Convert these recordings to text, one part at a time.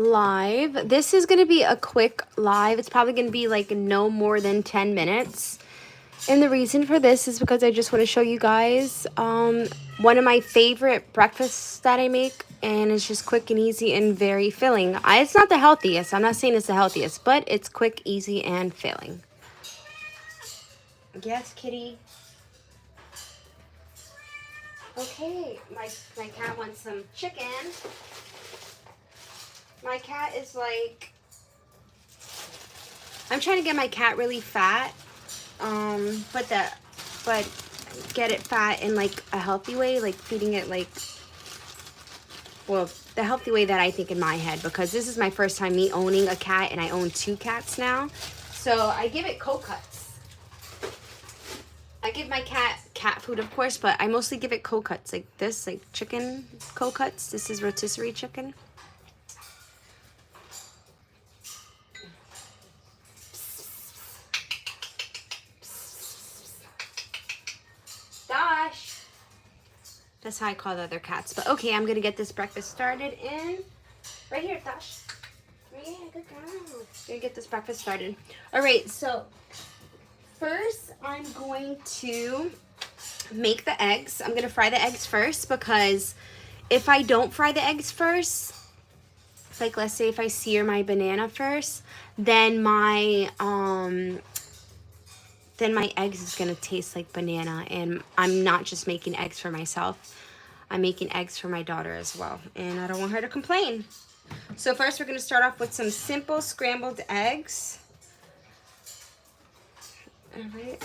live. This is going to be a quick live. It's probably going to be like no more than 10 minutes. And the reason for this is because I just want to show you guys one of my favorite breakfasts that I make. And it's just quick and easy and very filling. It's not the healthiest. I'm not saying it's the healthiest, but it's quick, easy, and filling. Yes, kitty. Okay, my cat wants some chicken. My cat is like, I'm trying to get my cat really fat, but get it fat in like a healthy way, like feeding it like, well, the healthy way that I think in my head, because this is my first time me owning a cat, and I own 2 cats now. So I give it cold cuts. I give my cat food, of course, but I mostly give it cold cuts like this, like chicken cold cuts. This is rotisserie chicken. Dosh. That's how I call the other cats. But okay, I'm gonna get this breakfast started in right here, Dosh. Yeah, good girl. Gonna get this breakfast started. All right, so first I'm going to make the eggs. I'm gonna fry the eggs first, because if I don't fry the eggs first, like let's say if I sear my banana first, then my eggs is gonna taste like banana, and I'm not just making eggs for myself. I'm making eggs for my daughter as well, and I don't want her to complain. So first we're gonna start off with some simple scrambled eggs. All right.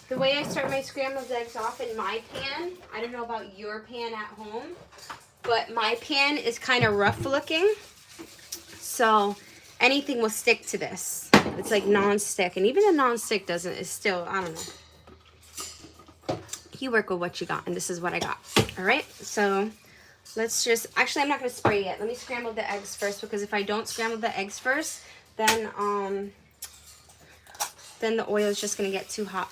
The way I start my scrambled eggs off in my pan, I don't know about your pan at home, but my pan is kind of rough looking, so anything will stick to this. It's like non-stick, and even the non-stick doesn't, is still, I don't know. You work with what you got, and this is what I got. All right, so let's just, actually I'm not gonna spray yet. Let me scramble the eggs first, because if I don't scramble the eggs first, then the oil is just gonna get too hot.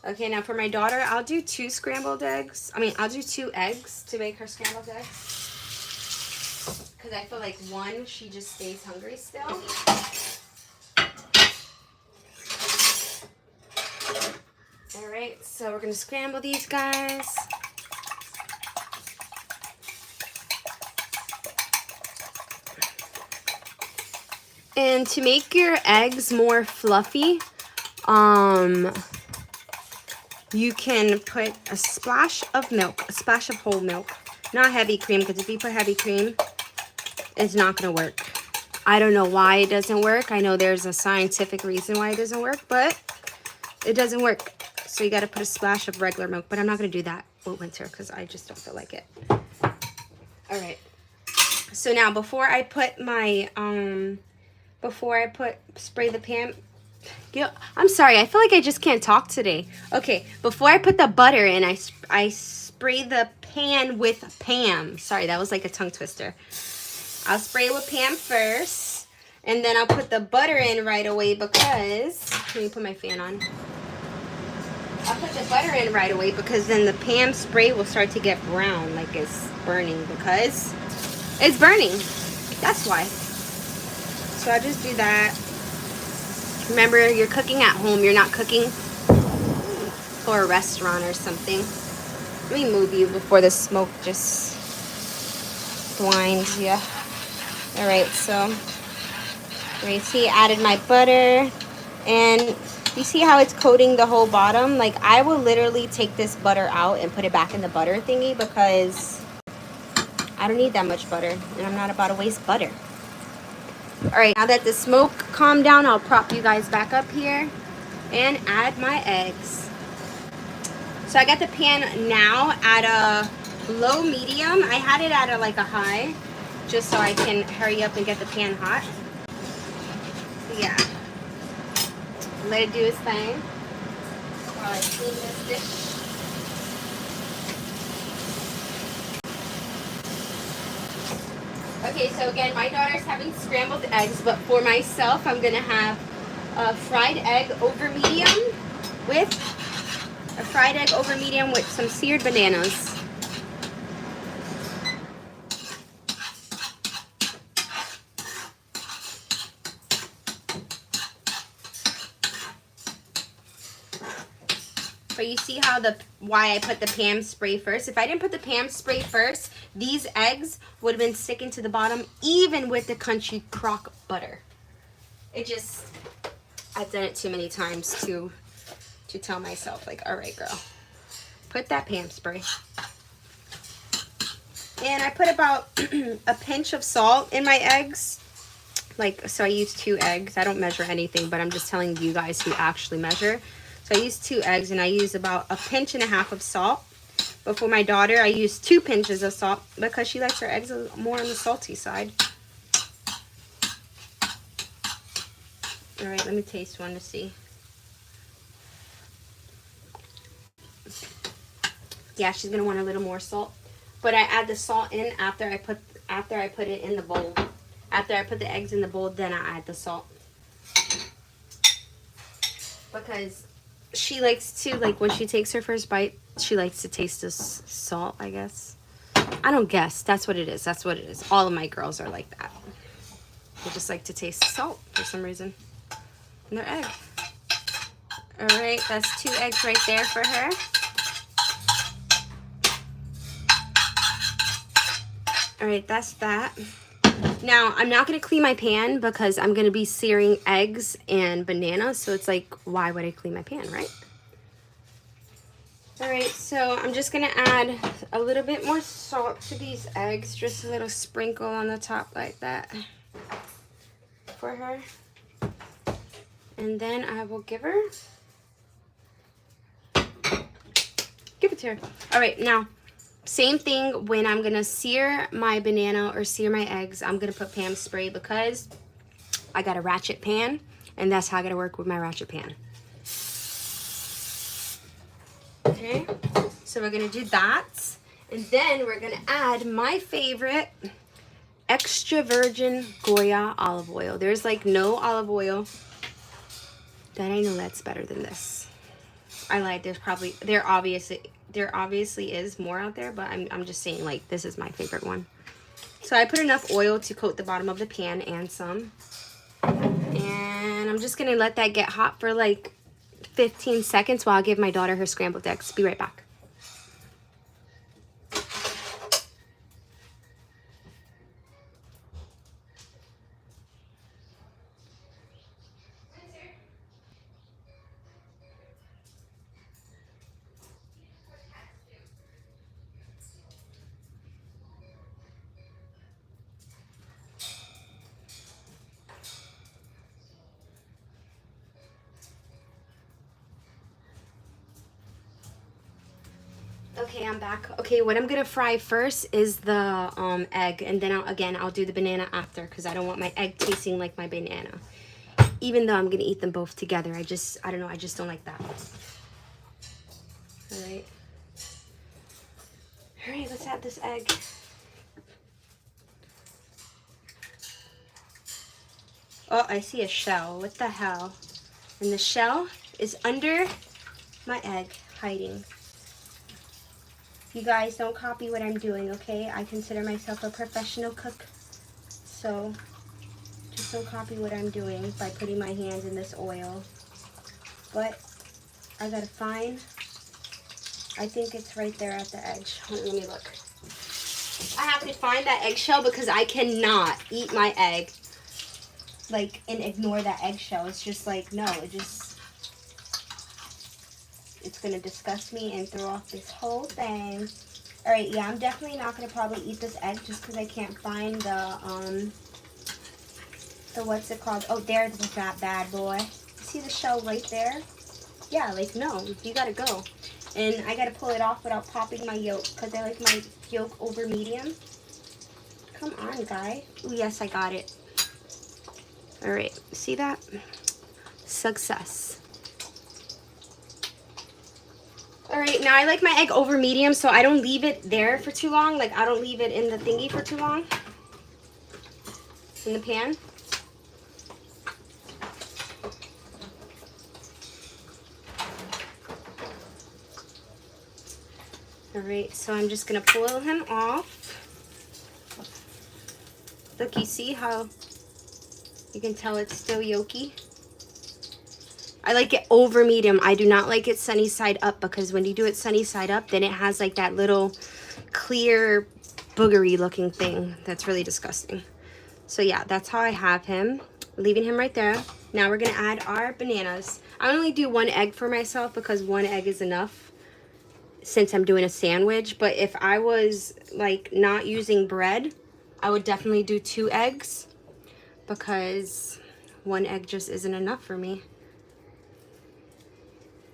Okay, now for my daughter, I'll do 2 scrambled eggs. I'll do 2 eggs to make her scrambled eggs, because I feel like one, she just stays hungry still. All right, so we're gonna scramble these guys. And to make your eggs more fluffy, you can put a splash of milk, a splash of whole milk, not heavy cream, because if you put heavy cream, it's not gonna work. I don't know why it doesn't work. I know there's a scientific reason why it doesn't work, but it doesn't work. So you gotta put a splash of regular milk, but I'm not gonna do that with winter, because I just don't feel like it. All right. So now before I put my, spray the pan, I'm sorry, I feel like I just can't talk today. Okay, before I put the butter in, I spray the pan with Pam. Sorry, that was like a tongue twister. I'll spray it with Pam first, and then I'll put the butter in right away, because, let me put my fan on. I'll put the butter in right away, because then the Pam spray will start to get brown, like it's burning, because it's burning. That's why. So I'll just do that. Remember, you're cooking at home. You're not cooking for a restaurant or something. Let me move you before the smoke just blinds you. All right, so right, see, I added my butter, and you see how it's coating the whole bottom? Like, I will literally take this butter out and put it back in the butter thingy, because I don't need that much butter, and I'm not about to waste butter. All right, now that the smoke calmed down, I'll prop you guys back up here and add my eggs. So I got the pan now at a low medium. I had it at a high, just so I can hurry up and get the pan hot. Yeah. Let it do its thing while I clean this dish. Okay, so again, my daughter's having scrambled eggs, but for myself, I'm gonna have a fried egg over medium with a fried egg over medium with some seared bananas. But you see how why I put the Pam spray first? If I didn't put the Pam spray first, these eggs would have been sticking to the bottom, even with the Country Crock butter. It just, I've done it too many times to tell myself, like, all right, girl, put that Pam spray. And I put about a pinch of salt in my eggs. Like, so I use 2 eggs. I don't measure anything, but I'm just telling you guys who actually measure. So I use 2 eggs, and I use about a pinch and a half of salt. But for my daughter, I use 2 pinches of salt because she likes her eggs more on the salty side. All right, let me taste one to see. Yeah, she's gonna want a little more salt. But I add the salt in after I put it in the bowl. After I put the eggs in the bowl, then I add the salt. Because she likes to, like, when she takes her first bite, she likes to taste this salt, I guess. I don't guess. That's what it is. That's what it is. All of my girls are like that. They just like to taste salt for some reason in their egg. All right, that's 2 eggs right there for her. All right, that's that. Now, I'm not going to clean my pan because I'm going to be searing eggs and bananas. So it's like, why would I clean my pan, right? All right, so I'm just going to add a little bit more salt to these eggs. Just a little sprinkle on the top like that for her. And then I will give it to her. All right, now, same thing when I'm going to sear my banana or sear my eggs. I'm going to put Pam spray because I got a ratchet pan, and that's how I got to work with my ratchet pan. Okay, so we're going to do that. And then we're going to add my favorite extra virgin Goya olive oil. There's like no olive oil that I know that's better than this. I lied. There obviously is more out there, but I'm just saying, like, this is my favorite one. So I put enough oil to coat the bottom of the pan and some. And I'm just gonna let that get hot for like 15 seconds while I give my daughter her scrambled eggs. Be right back. Okay, I'm back. Okay, what I'm gonna fry first is the egg, and then I'll do the banana after because I don't want my egg tasting like my banana. Even though I'm gonna eat them both together, I don't know, I just don't like that. All right. All right, let's add this egg. Oh, I see a shell. What the hell? And the shell is under my egg, hiding. You guys don't copy what I'm doing, okay? I consider myself a professional cook. So just don't copy what I'm doing by putting my hands in this oil. But I gotta find, I think it's right there at the edge. Let me look. I have to find that eggshell because I cannot eat my egg like and ignore that eggshell. It's just like, no, it's gonna disgust me and throw off this whole thing. All right, yeah, I'm definitely not gonna probably eat this egg just because I can't find the what's it called? Oh, there's that bad boy. See the shell right there? Yeah, like, no, you gotta go. And I gotta pull it off without popping my yolk because I like my yolk over medium. Come on, guy. Oh, yes, I got it. All right, see that? Success. All right, now I like my egg over medium, so I don't leave it there for too long. Like, I don't leave it in the thingy for too long. In the pan. All right, so I'm just gonna pull him off. Look, you see how you can tell it's still yolky? I like it over medium. I do not like it sunny side up, because when you do it sunny side up, then it has like that little clear boogery looking thing that's really disgusting. So yeah, that's how I have him. Leaving him right there. Now we're gonna add our bananas. I only do 1 egg for myself because 1 egg is enough since I'm doing a sandwich. But if I was like not using bread, I would definitely do 2 eggs, because 1 egg just isn't enough for me.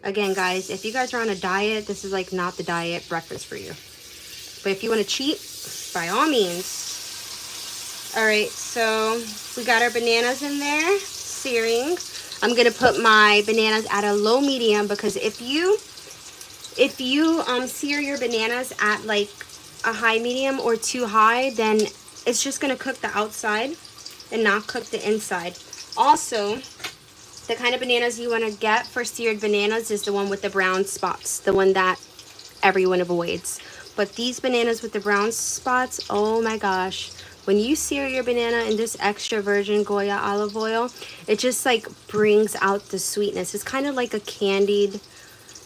Again, guys, if you guys are on a diet, this is like not the diet breakfast for you. But if you want to cheat, by all means. All right, so we got our bananas in there, searing. I'm gonna put my bananas at a low medium, because if you sear your bananas at like a high medium or too high, then it's just gonna cook the outside and not cook the inside. Also, the kind of bananas you want to get for seared bananas is the one with the brown spots, the one that everyone avoids. But these bananas with the brown spots, oh my gosh, when you sear your banana in this extra virgin Goya olive oil, it just like brings out the sweetness. It's kind of like a candied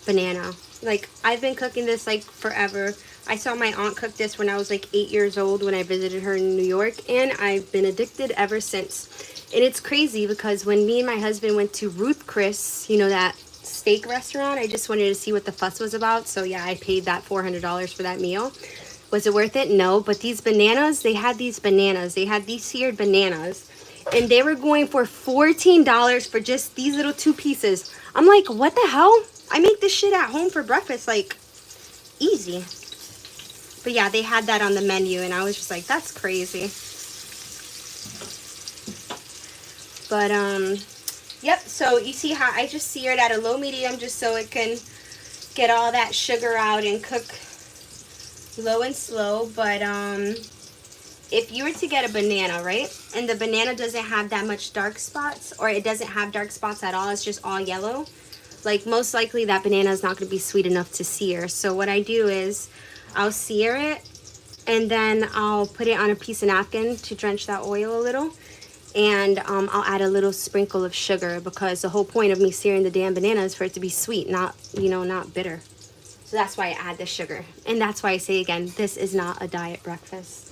banana. Like, I've been cooking this like forever. I saw my aunt cook this when I was like 8 years old when I visited her in New York, and I've been addicted ever since. And it's crazy because when me and my husband went to Ruth Chris, you know, that steak restaurant, I just wanted to see what the fuss was about. So yeah, I paid that $400 for that meal. Was it worth it? No. But these bananas, they had these seared bananas, and they were going for $14 for just these little 2 pieces. I'm like, what the hell? I make this shit at home for breakfast, like, easy. But yeah, they had that on the menu, and I was just like, that's crazy. But, yep, so you see how I just seared at a low medium just so it can get all that sugar out and cook low and slow. But, if you were to get a banana, right, and the banana doesn't have that much dark spots, or it doesn't have dark spots at all, it's just all yellow, like, most likely that banana is not going to be sweet enough to sear. So what I do is I'll sear it, and then I'll put it on a piece of napkin to drench that oil a little. And I'll add a little sprinkle of sugar, because the whole point of me searing the damn banana is for it to be sweet, not, you know, not bitter. So that's why I add the sugar. And that's why I say again, this is not a diet breakfast.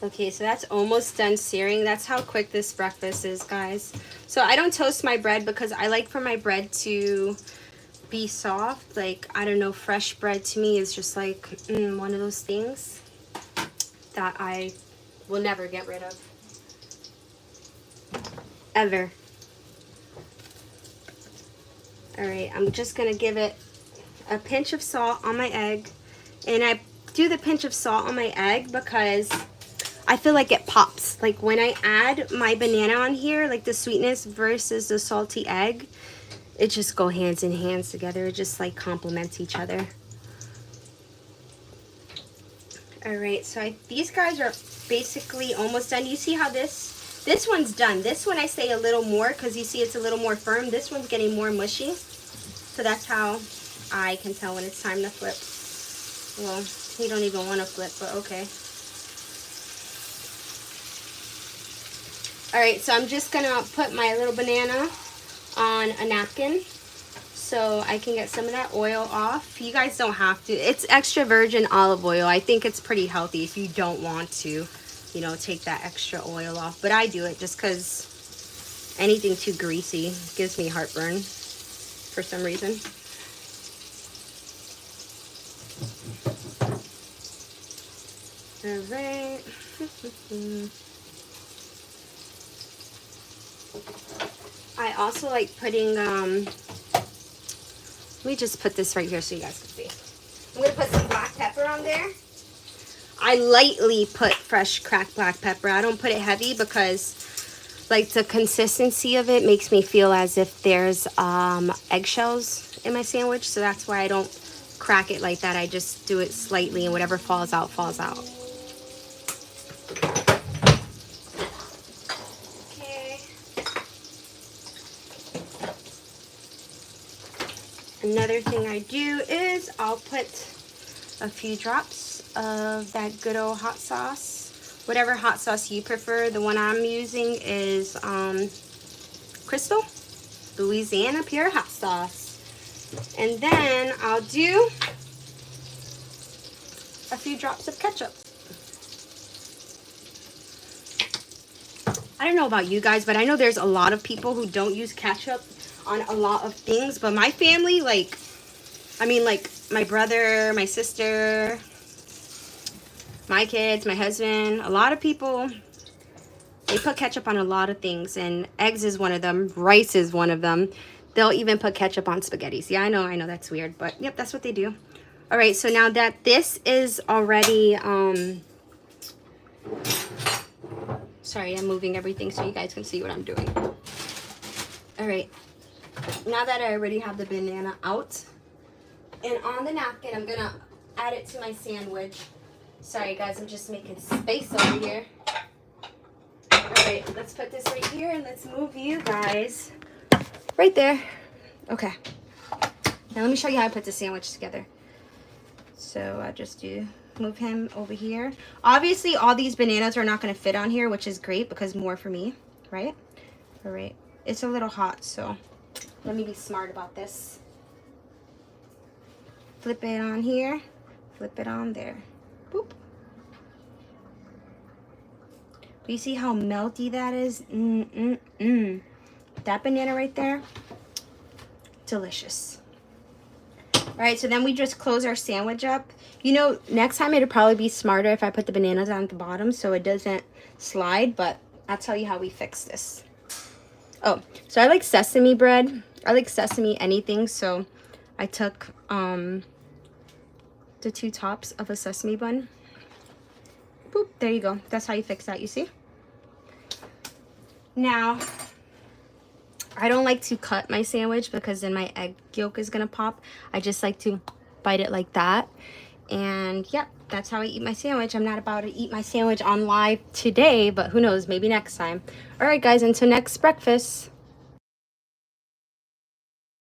Okay, so that's almost done searing. That's how quick this breakfast is, guys. So I don't toast my bread because I like for my bread to be soft. Like, I don't know, fresh bread to me is just like one of those things that I will never get rid of, ever. All right, I'm just gonna give it a pinch of salt on my egg, and I do the pinch of salt on my egg because I feel like it pops. Like, when I add my banana on here, like the sweetness versus the salty egg, it just go hands in hands together. It just like complements each other. All right, so these guys are basically almost done. You see how this one's done. This one I say a little more because you see it's a little more firm. This one's getting more mushy. So that's how I can tell when it's time to flip. Well, you don't even want to flip, but okay. All right, so I'm just gonna put my little banana on a napkin so I can get some of that oil off. You guys don't have to. It's extra virgin olive oil. I think it's pretty healthy if you don't want to, you know, take that extra oil off. But I do it just because anything too greasy gives me heartburn for some reason. All right. I also like putting, let me just put this right here so you guys can see. I'm going to put some black pepper on there. I lightly put fresh cracked black pepper. I don't put it heavy because, like, the consistency of it makes me feel as if there's eggshells in my sandwich. So that's why I don't crack it like that. I just do it slightly, and whatever falls out, falls out. Another thing I do is I'll put a few drops of that good old hot sauce. Whatever hot sauce you prefer. The one I'm using is Crystal Louisiana Pure Hot Sauce. And then I'll do a few drops of ketchup. I don't know about you guys, but I know there's a lot of people who don't use ketchup on a lot of things. But my family, like my brother, my sister, my kids, my husband, a lot of people, they put ketchup on a lot of things. And eggs is one of them. Rice is one of them. They'll even put ketchup on spaghettis. Yeah, I know that's weird. But, yep, that's what they do. All right, so now that this is already... Sorry, I'm moving everything so you guys can see what I'm doing. All right. Now that I already have the banana out and on the napkin, I'm going to add it to my sandwich. Sorry, guys, I'm just making space over here. All right, let's put this right here and let's move you guys right there. Okay. Now let me show you how I put the sandwich together. So I just move him over here. Obviously, all these bananas are not going to fit on here, which is great because more for me, right? All right. It's a little hot, so let me be smart about this. Flip it on here. Flip it on there. Boop. Do you see how melty that is? That banana right there, delicious. All right, so then we just close our sandwich up. You know, next time it'd probably be smarter if I put the bananas on the bottom so it doesn't slide, but I'll tell you how we fix this. Oh, so I like sesame bread. I like sesame anything, so I took the 2 tops of a sesame bun. Boop, there you go. That's how you fix that, you see? Now, I don't like to cut my sandwich because then my egg yolk is gonna pop. I just like to bite it like that. And yep, that's how I eat my sandwich. I'm not about to eat my sandwich on live today, but who knows, maybe next time. All right, guys, until next breakfast.